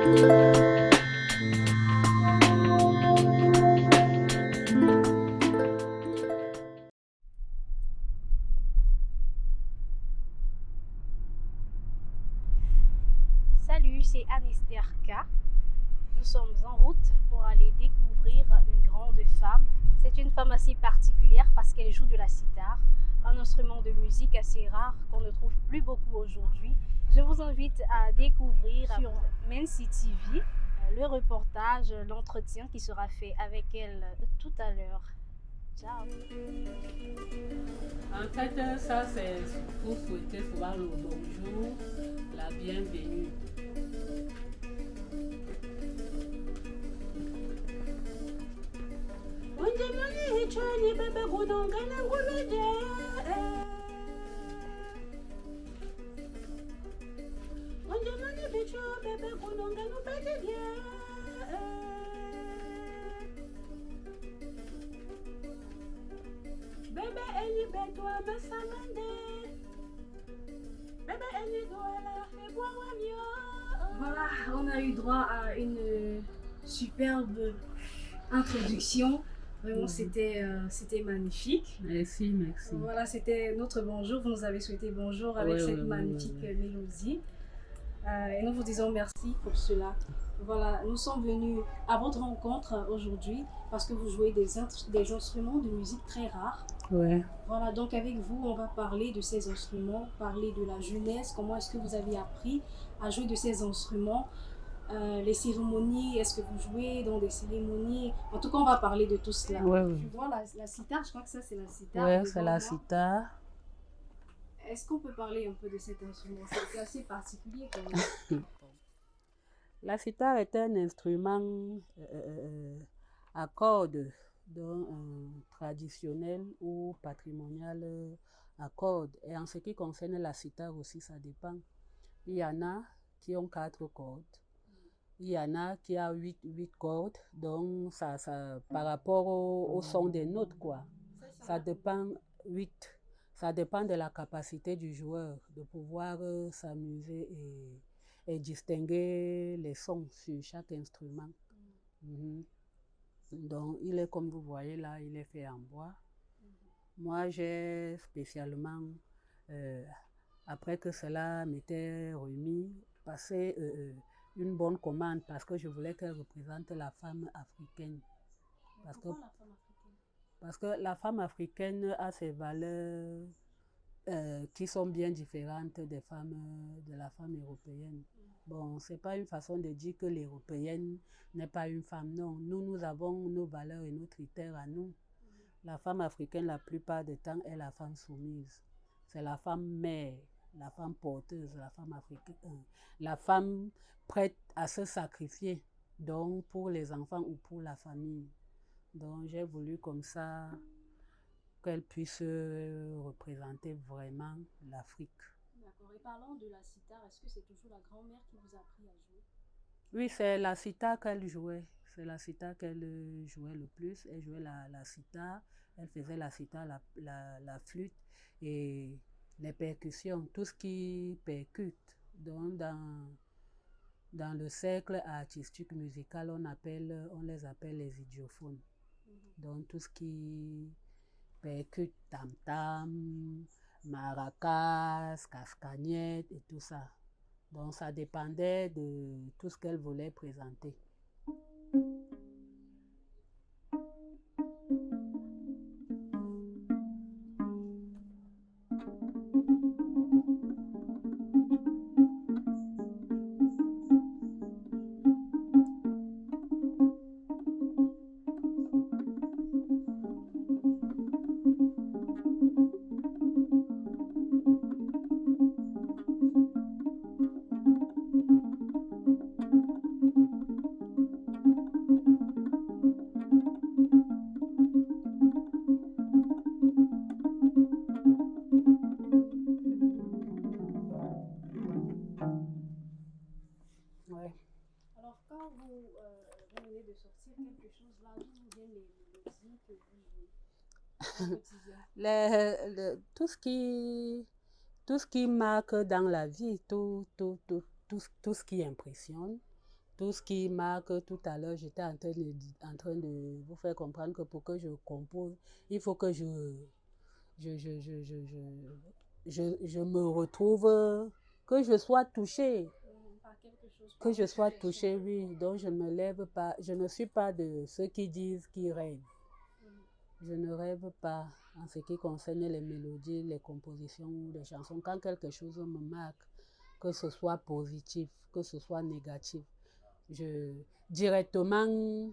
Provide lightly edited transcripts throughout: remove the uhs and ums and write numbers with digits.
Salut, c'est Anastasia. Nous sommes en route pour aller découvrir une grande femme. C'est une femme assez particulière parce qu'elle joue de la sitar, un instrument de musique assez rare qu'on ne trouve plus beaucoup aujourd'hui. Je vous invite à découvrir sur Mensi TV le reportage, l'entretien qui sera fait avec elle tout à l'heure. Ciao. En fait, ça c'est pour souhaiter souvent le bonjour, la bienvenue. Voilà, on a eu droit à une superbe introduction. Vraiment, c'était magnifique. Merci, merci. Voilà, c'était notre bonjour. Vous nous avez souhaité bonjour avec cette magnifique mélodie. Et nous vous disons merci pour cela. Voilà, nous sommes venus à votre rencontre aujourd'hui parce que vous jouez des instruments de musique très rares. Ouais. Voilà, donc avec vous, on va parler de ces instruments, parler de la jeunesse, comment est-ce que vous avez appris à jouer de ces instruments, les cérémonies, est-ce que vous jouez dans des cérémonies, en tout cas on va parler de tout cela. Ouais, ouais. Tu vois la sitar, je crois que ça c'est la sitar. Ouais, c'est la sitar. Est-ce qu'on peut parler un peu de cet instrument? C'est assez particulier quand même. La sitar est un instrument à cordes, donc traditionnel ou patrimonial à cordes. Et en ce qui concerne la sitar aussi, ça dépend. Il y en a qui ont 4 cordes. Il y en a qui ont 8 cordes. Donc, ça, par rapport au son des notes, quoi. Ça dépend, 8. Ça dépend de la capacité du joueur de pouvoir s'amuser et distinguer les sons sur chaque instrument. Donc, il est comme vous voyez là, il est fait en bois. Moi, j'ai spécialement, après que cela m'était remis, passé une bonne commande parce que je voulais qu'elle représente la femme africaine. Pourquoi la femme africaine? Parce que la femme africaine a ses valeurs qui sont bien différentes des femmes, de la femme européenne. Bon, c'est pas une façon de dire que l'européenne n'est pas une femme, non. Nous avons nos valeurs et nos critères à nous. La femme africaine, la plupart du temps, est la femme soumise. C'est la femme mère, la femme porteuse, la femme africaine, la femme prête à se sacrifier, donc pour les enfants ou pour la famille. Donc j'ai voulu comme ça qu'elle puisse représenter vraiment l'Afrique. D'accord. Et parlons de la sitar, est-ce que c'est toujours la grand-mère qui vous a appris à jouer? Oui, c'est la sitar qu'elle jouait. C'est la sitar qu'elle jouait le plus. Elle jouait la sitar, elle faisait la sitar, la flûte et les percussions, tout ce qui percute. Donc dans le cercle artistique musical, on les appelle les idiophones. Donc tout ce qui percute, tam-tam, maracas, cascagnette et tout ça. Donc ça dépendait de tout ce qu'elle voulait présenter. Ouais. Alors quand vous venez de sortir quelque chose là, d'où vous viennent les mélodies que vous jouez au quotidien? Tout ce qui marque dans la vie, tout ce qui impressionne, Tout ce qui marque tout à l'heure, j'étais en train de vous faire comprendre que pour que je compose, il faut que je, je, je, je, je me retrouve, que je sois touchée. Par quelque chose, Que par je une sois situation. touchée, oui. Donc je ne me lève pas. Je ne suis pas de ceux qui disent qu'ils rêvent. Je ne rêve pas en ce qui concerne les mélodies, les compositions, les chansons. Quand quelque chose me marque, que ce soit positif, que ce soit négatif, je directement,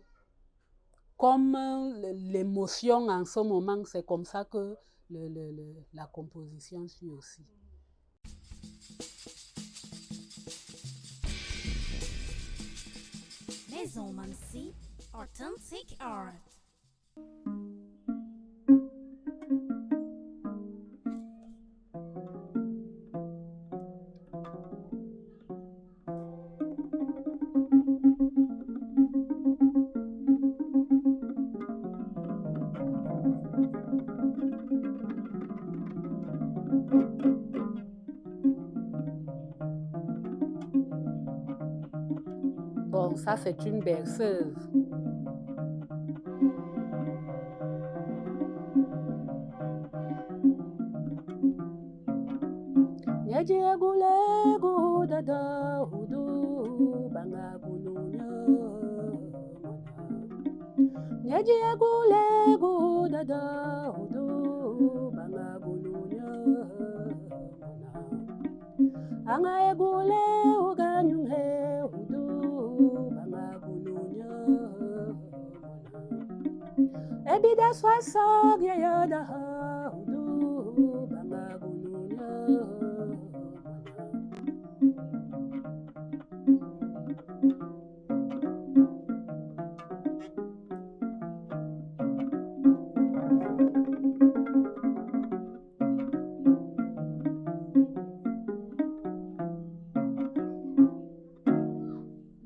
comme l'émotion en ce moment, c'est comme ça que la composition suit aussi. Maison Mansi, Authentic Art. Bon, ça c'est une berceuse. Yajegulegu dada hudu bangagununya Yajegulegu dada hudu bangagununya Angaegule uganyunhe hudu bangagununya Ebida swasag yada hudu bangagununya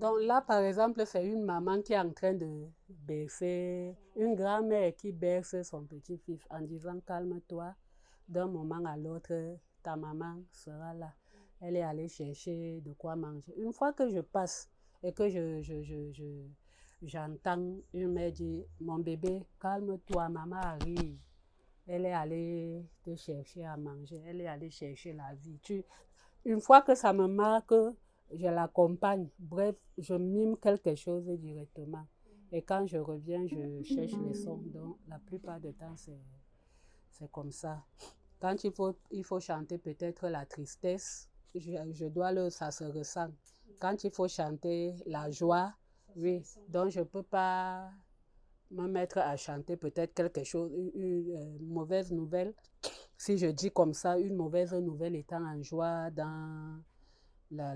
Donc là, par exemple, c'est une maman qui est en train de bercer, une grand-mère qui berce son petit-fils en disant « Calme-toi, d'un moment à l'autre, ta maman sera là. » Elle est allée chercher de quoi manger. Une fois que je passe et que j'entends une mère dire « Mon bébé, calme-toi, maman arrive. » Elle est allée te chercher à manger, elle est allée chercher la vie. Une fois que ça me marque, je l'accompagne. Bref, je mime quelque chose directement. Et quand je reviens, je cherche les sons. Donc, la plupart du temps, c'est comme ça. Quand il faut chanter peut-être la tristesse, ça se ressent. Quand il faut chanter la joie, oui. Donc, je ne peux pas me mettre à chanter peut-être quelque chose, une mauvaise nouvelle. Si je dis comme ça, une mauvaise nouvelle étant en joie dans le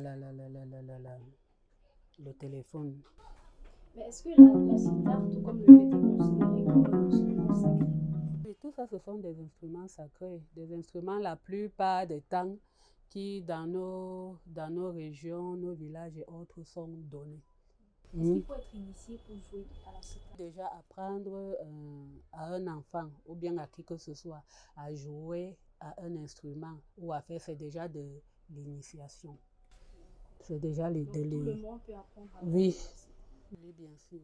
téléphone. Mais est-ce que la sitar, tout comme le fait, est considérée comme un instrument sacré? Oui, tout ça, ce sont des instruments sacrés. Des instruments, la plupart des temps, qui dans nos régions, nos villages et autres sont donnés. Est-ce qu'il faut être initié pour jouer à la sitar? Déjà apprendre à un enfant ou bien à qui que ce soit à jouer à un instrument ou à faire, c'est déjà de l'initiation. C'est déjà Donc, tout le monde peut apprendre à oui. jouer à la sitar. Oui, bien sûr.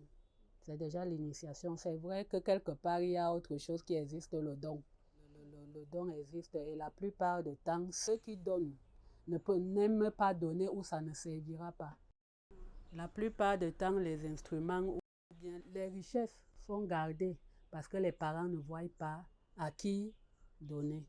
C'est déjà l'initiation. C'est vrai que quelque part, il y a autre chose qui existe, le don. Le don existe et la plupart du temps, ceux qui donnent n'aiment pas donner ou ça ne servira pas. La plupart du temps, les instruments ou bien les richesses sont gardées parce que les parents ne voient pas à qui donner.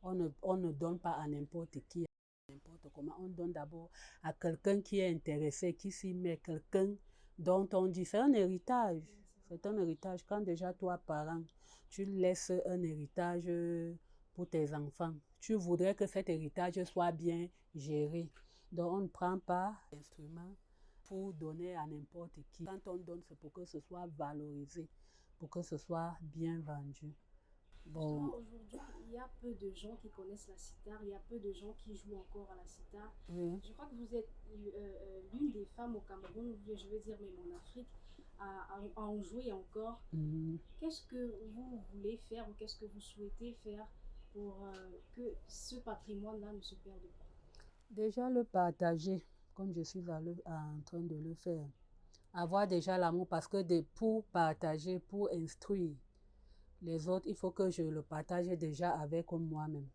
On ne donne pas à n'importe qui, n'importe comment. On donne d'abord à quelqu'un qui est intéressé, qui s'y met, quelqu'un dont on dit c'est un héritage. C'est un héritage. Quand déjà toi, parent, tu laisses un héritage pour tes enfants, tu voudrais que cet héritage soit bien géré. Donc on ne prend pas l'instrument pour donner à n'importe qui. Quand on donne, c'est pour que ce soit valorisé, pour que ce soit bien vendu. Bon. Aujourd'hui, il y a peu de gens qui connaissent la sitar, il y a peu de gens qui jouent encore à la sitar. Oui. Je crois que vous êtes l'une des femmes au Cameroun, je veux dire même en Afrique, à en jouer encore. Qu'est-ce que vous voulez faire ou qu'est-ce que vous souhaitez faire pour que ce patrimoine-là ne se perde pas? Déjà le partager. comme je suis en train de le faire. Avoir déjà l'amour parce que pour partager, pour instruire les autres, il faut que je le partage déjà avec moi-même.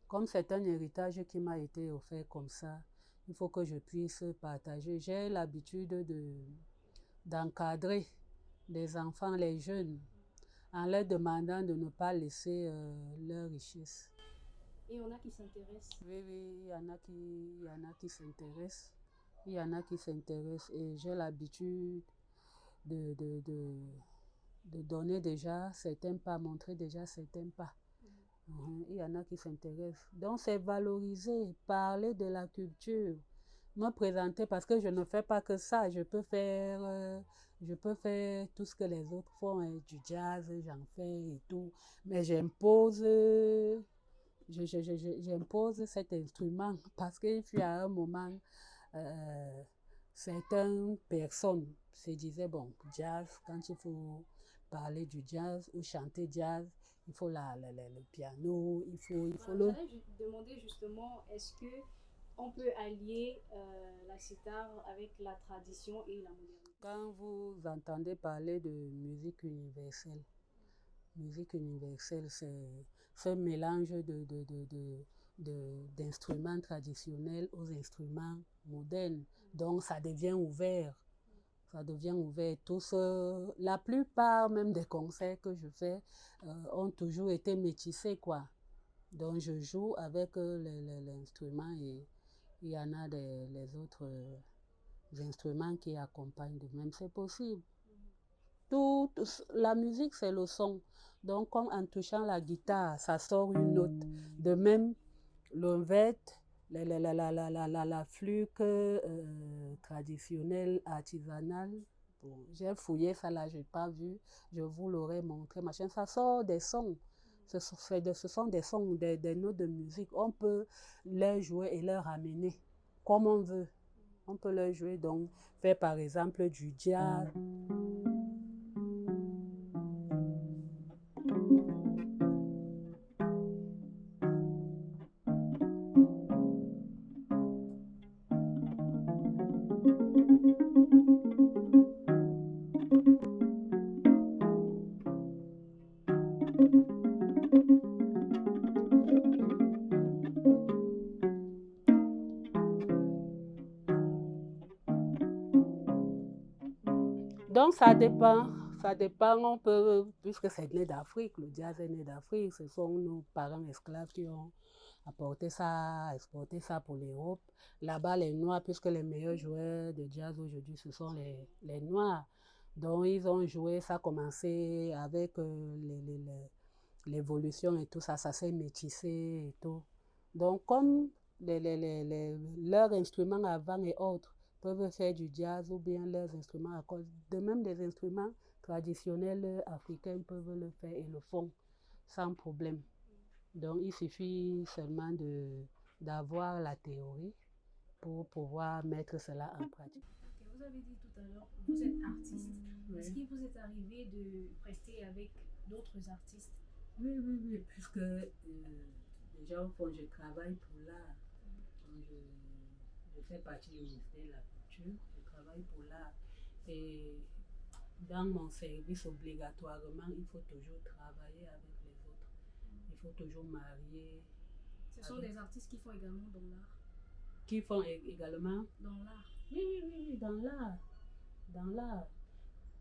Comme c'est un héritage qui m'a été offert comme ça, il faut que je puisse partager. J'ai l'habitude d'encadrer les enfants, les jeunes, en leur demandant de ne pas laisser leur richesse. Et il y en a qui s'intéressent. Oui, il y en a qui s'intéressent. Il y en a qui s'intéressent et j'ai l'habitude de donner déjà certains pas, montrer déjà certains pas. Il y en a qui s'intéressent. Donc c'est valoriser, parler de la culture, me présenter parce que je ne fais pas que ça. Je peux faire tout ce que les autres font, hein, du jazz, j'en fais et tout. Mais j'impose cet instrument parce qu'il fut à un moment, certaines personnes se disaient, bon, jazz, quand il faut parler du jazz ou chanter jazz, il faut le piano, il faut le... J'allais demander justement, est-ce que on peut allier la sitar avec la tradition et la modernité? Quand vous entendez parler de musique universelle, c'est ce mélange d'instruments traditionnels aux instruments modernes. Donc ça devient ouvert. La plupart même des concerts que je fais ont toujours été métissés, quoi. Donc je joue avec l'instrument et il y en a les autres instruments qui accompagnent de même. C'est possible. La musique, c'est le son. Donc, comme en touchant la guitare, ça sort une note. De même, l'ovette, la flûte traditionnelle, artisanale. Bon, j'ai fouillé ça là, je n'ai pas vu. Je vous l'aurais montré. Machin, ça sort des sons. Ce sont des sons, des notes de musique. On peut les jouer et les ramener comme on veut. On peut leur jouer, donc faire par exemple du jazz. Donc ça dépend, on peut, puisque c'est né d'Afrique, le jazz est né d'Afrique, ce sont nos parents esclaves qui ont exporté ça pour l'Europe. Là-bas, les Noirs, puisque les meilleurs joueurs de jazz aujourd'hui, ce sont les Noirs. Donc ils ont joué, ça a commencé avec l'évolution et tout ça, ça s'est métissé et tout. Donc comme leurs instruments avant et autres, peuvent faire du jazz ou bien leurs instruments à cordes. De même, des instruments traditionnels africains peuvent le faire et le font sans problème. Donc, il suffit seulement d'avoir la théorie pour pouvoir mettre cela en pratique. Okay, vous avez dit tout à l'heure, vous êtes artiste. Oui. Est-ce qu'il vous est arrivé de prester avec d'autres artistes? Oui, puisque déjà, au fond, je travaille pour l'art. Je fais partie du ministère de la Culture, je travaille pour l'art. Et dans mon service, obligatoirement, il faut toujours travailler avec les autres. Il faut toujours marier. Ce sont des artistes qui font également dans l'art. Qui font également dans l'art? Oui, dans l'art.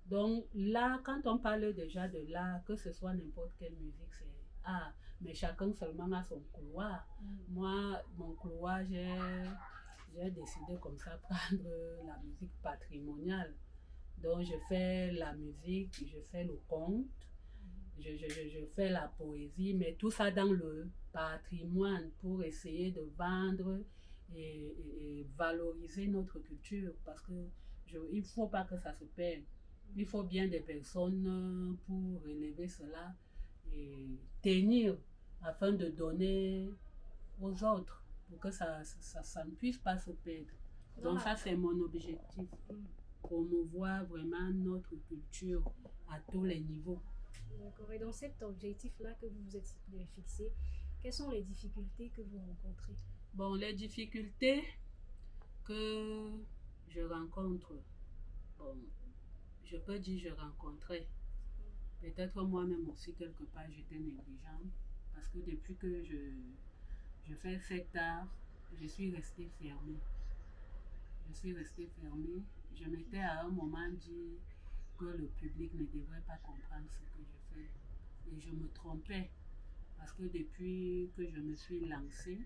Donc là, quand on parle déjà de l'art, que ce soit n'importe quelle musique, c'est art. Mais chacun seulement a son couloir. Moi, mon couloir, j'ai décidé comme ça prendre la musique patrimoniale. Donc je fais la musique, je fais le conte, je fais la poésie, mais tout ça dans le patrimoine pour essayer de vendre et valoriser notre culture parce que il ne faut pas que ça se perde. Il faut bien des personnes pour relever cela et tenir afin de donner aux autres pour que ça ne puisse pas se perdre. Donc ça, c'est mon objectif. Promouvoir vraiment notre culture à tous les niveaux. D'accord. Et dans cet objectif-là que vous vous êtes fixé, quelles sont les difficultés que vous rencontrez? Bon, les difficultés, que je rencontre, bon, je peux dire je rencontrais. Peut-être moi-même aussi, quelque part, j'étais négligente. Parce que depuis que je fais cet art, je suis restée fermée. Je suis restée fermée. Je m'étais à un moment dit que le public ne devrait pas comprendre ce que je fais. Et je me trompais. Parce que depuis que je me suis lancée,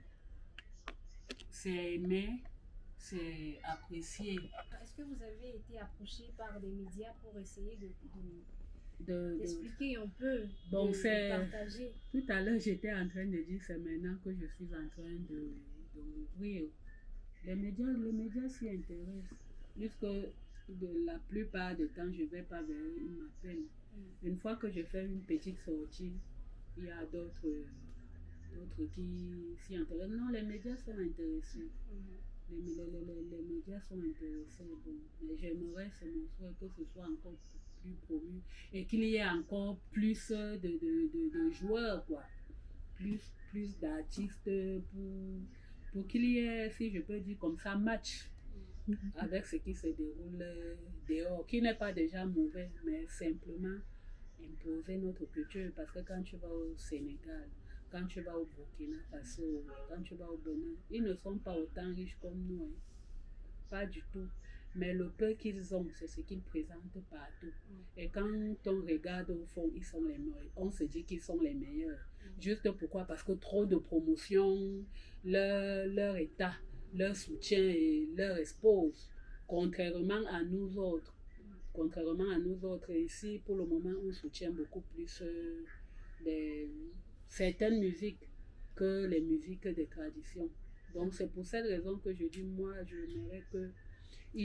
c'est aimé, c'est apprécié. Est-ce que vous avez été approché par des médias pour essayer d'expliquer un peu, bon, de partager? Tout à l'heure, j'étais en train de dire, c'est maintenant que je suis en train de m'ouvrir. Les médias s'y intéressent. Puisque la plupart du temps, je ne vais pas vers eux, ils m'appellent. Une fois que je fais une petite sortie, il y a d'autres qui s'y intéressent. Non, les médias sont intéressés. Les médias sont intéressés. Bon, mais j'aimerais, c'est mon souhait, que ce soit encore plus promu et qu'il y ait encore plus de joueurs, quoi. Plus d'artistes pour qu'il y ait, si je peux dire comme ça, match avec ce qui se déroule dehors, qui n'est pas déjà mauvais, mais simplement imposer notre culture. Parce que quand tu vas au Sénégal, quand tu vas au Burkina Faso, quand tu vas au Bénin, ils ne sont pas autant riches comme nous, hein. Pas du tout. Mais le peu qu'ils ont, c'est ce qu'ils présentent partout. Et quand on regarde au fond, ils sont les meilleurs. On se dit qu'ils sont les meilleurs. Juste pourquoi? Parce que trop de promotion, leur état, leur soutien et leur expose. Contrairement à nous autres. Ici, pour le moment, on soutient beaucoup plus certaines musiques que les musiques de tradition. Donc c'est pour cette raison que je dis, moi, je n'aimerais qu'il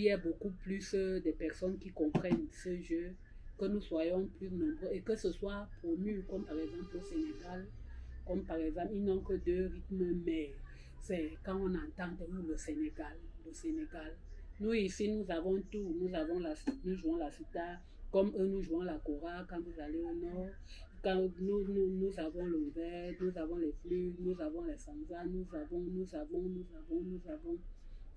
y ait beaucoup plus de personnes qui comprennent ce jeu, que nous soyons plus nombreux et que ce soit promu, comme par exemple au Sénégal, comme par exemple, ils n'ont que 2 rythmes, mais c'est quand on entend le Sénégal. Nous ici, nous avons tout, nous jouons la sitar, comme eux, nous jouons la kora quand vous allez au nord. Quand nous avons le verre, nous avons les flûtes, nous avons les sanzas, nous avons.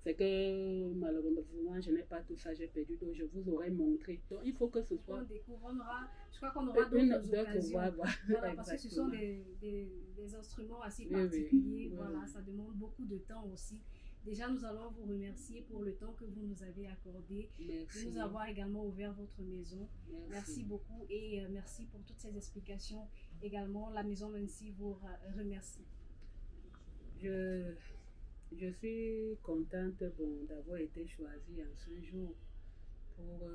C'est que malheureusement, je n'ai pas tout ça, j'ai perdu, donc je vous aurais montré. Donc il faut que ce soit. On découvrira, je crois qu'on aura d'autres occasions. Voilà, parce que ce sont des instruments assez particuliers, oui. Voilà, ça demande beaucoup de temps aussi. Déjà, nous allons vous remercier pour le temps que vous nous avez accordé, de nous avoir également ouvert votre maison. Merci beaucoup et merci pour toutes ces explications. Également, la maison Mansi vous remercie. Je suis contente d'avoir été choisie en ce jour pour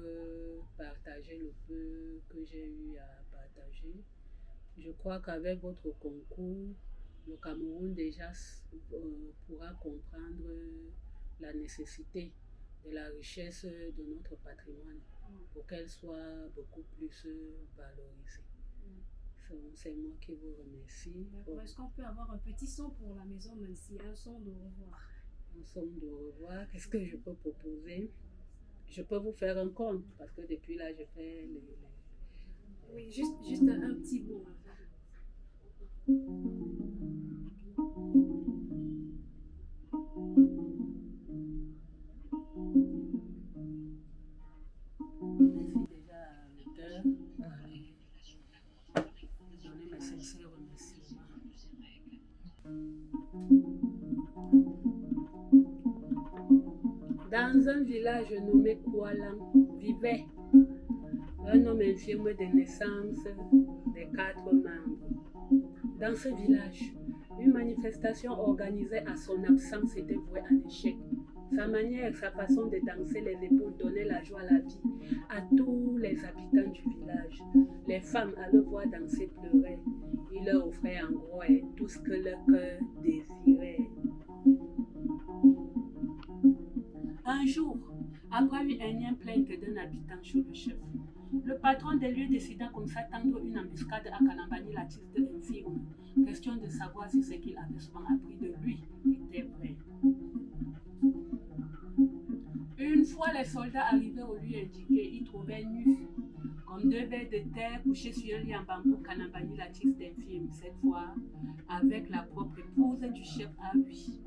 partager le peu que j'ai eu à partager. Je crois qu'avec votre concours, le Cameroun déjà pourra comprendre la nécessité de la richesse de notre patrimoine pour qu'elle soit beaucoup plus valorisée. C'est moi qui vous remercie. D'accord. Est-ce qu'on peut avoir un petit son pour la maison Mansi, un son de revoir? Un son de revoir, qu'est-ce que je peux proposer? Je peux vous faire un conte parce que depuis là je fais Oui, juste un petit bout. Merci déjà à l'auteur de donner mes sincères remerciements. Dans un village nommé Koualam vivait un homme infirme de naissance de 4 membres. Dans ce village, une manifestation organisée à son absence était vouée à l'échec. Sa manière, sa façon de danser les épaules donnait la joie à la vie à tous les habitants du village. Les femmes à le voir danser pleuraient. Il leur offrait en gros tout ce que leur cœur désirait. Un jour, après une énième plainte d'un habitant sur le chef, le patron des lieux décida comme ça tendre une embuscade à Kanambani, l'artiste infirme. Question de savoir si ce qu'il avait souvent appris de lui était vrai. Une fois les soldats arrivés au lieu indiqué, ils trouvaient nus, comme 2 vers de terre couchés sur un lit en bambou, Kanambani, l'artiste infirme, cette fois avec la propre épouse du chef à lui.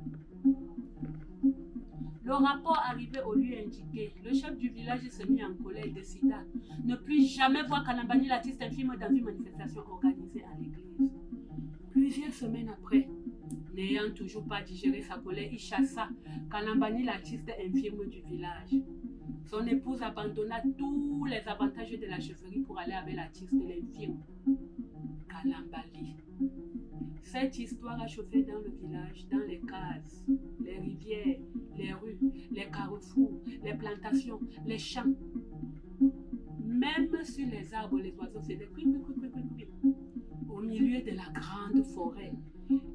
Le rapport arrivé au lieu indiqué, le chef du village s'est mis en colère et décida ne plus jamais voir Kalambani l'artiste infirme dans une manifestation organisée à l'église. Plusieurs semaines après, n'ayant toujours pas digéré sa colère, il chassa Kalambani l'artiste infirme du village. Son épouse abandonna tous les avantages de la chefferie pour aller avec l'artiste l'infirme, Kalambali. Cette histoire a chauffé dans le village, dans les cases, les rivières, les rues, les carrefours, les plantations, les champs. Même sur les arbres, les oiseaux faisaient cui, cui, cui, cui, cui, cui. Au milieu de la grande forêt,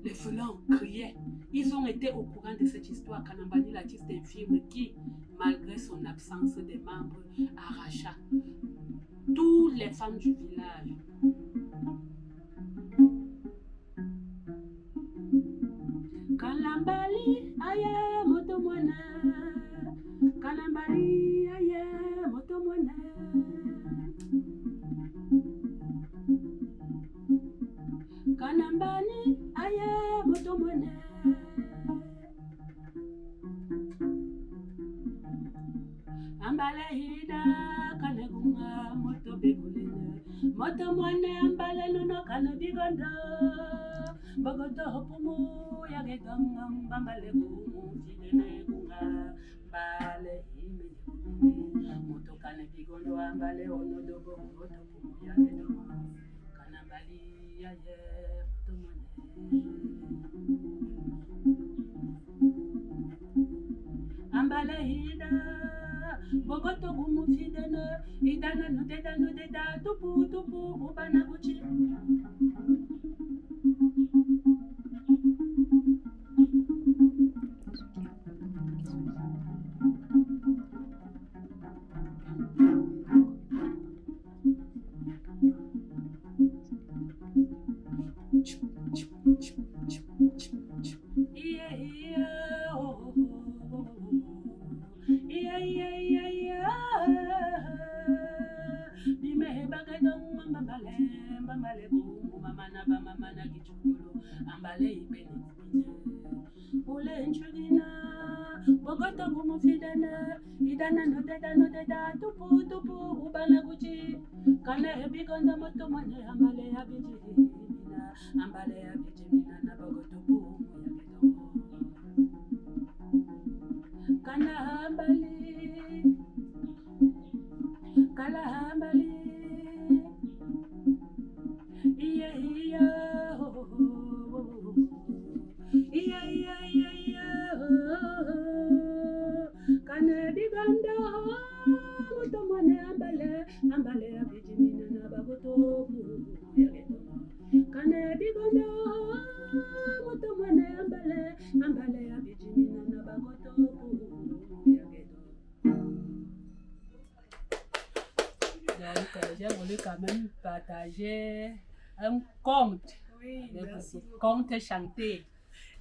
les félins criaient. Ils ont été au courant de cette histoire. Kalambani, l'artiste infirme qui, malgré son absence de membres, arracha toutes les femmes du village. Kalambali, aye, motomwana. Kalambali, aye, motomwana. Kalambani, aye, motomwana. Ambale hida, kanegunga, moto begulene. Motomwana, ambale luno, kanabigondo. Bogoto hopumu, yagedonga, mbambale gumu, fidene gunga. Bale hime kumene. Moto kanabigondo, ambale onodobo, moto pumu, yagedonga. Kanambali, aye, motomwana. Ambale hida, bogoto gumu fidene, idana nudeda, tupu, ubana guchi. Tupu, ubana guchi. Kane bigonda moto mwane ambale ya bijimina, ambale ya bijimina na bogotupu yagedo. Kana ambali, kala ambali. Kane bigonda moto mwane ambale ya bijimina na bogotupu yagedo. Kane bigonda moto mwane ambale ya bijimina na bogotupu yagedo. Donc, j'ai voulu quand même partager un conte. Oui, merci beaucoup. Conte chanté.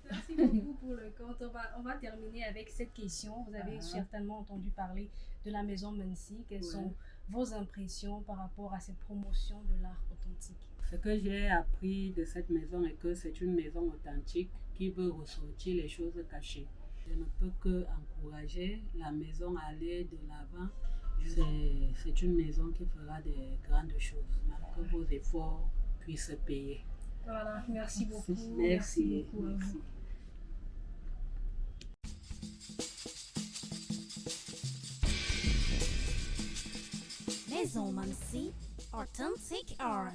Merci beaucoup pour le conte. On va terminer avec cette question. Vous avez certainement entendu parler de la maison Mensi. Quelles sont vos impressions par rapport à cette promotion de l'art authentique? Ce que j'ai appris de cette maison est que c'est une maison authentique qui veut ressortir les choses cachées. Je ne peux que encourager la maison à aller de l'avant. C'est une maison qui fera des grandes choses, même que vos efforts puissent payer. Voilà, merci beaucoup. Merci beaucoup à vous. Maison Mansi, Authentic Art.